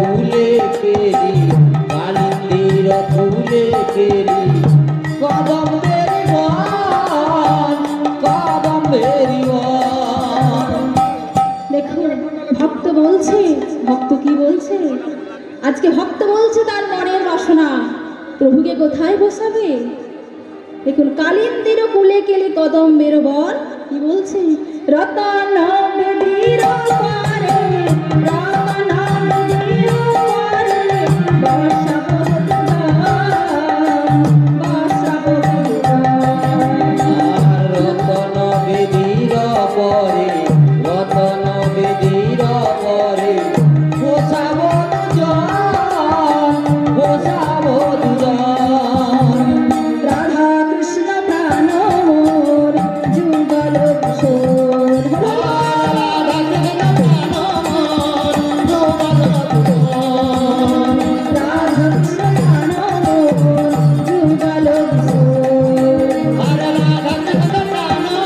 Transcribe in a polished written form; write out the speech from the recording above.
ফুলে কেরি কালিন্দির ফুলে কেরি কদম বেরি বন কদম বেরি বন। দেখুন ভক্ত বলছে, ভক্ত কি বলছে? আজকে ভক্ত বলছে তার মনের বাসনা প্রভুকে কোথায় বসাবে। দেখুন কালিন্দির কুলে কেলি কদম বেরো বন, কি বলছে? রতন বেদির পারে রতন বেদির পারে বসাবো বসাবো রতন বেদির পরে রতন বেদির পরে বসাবো জন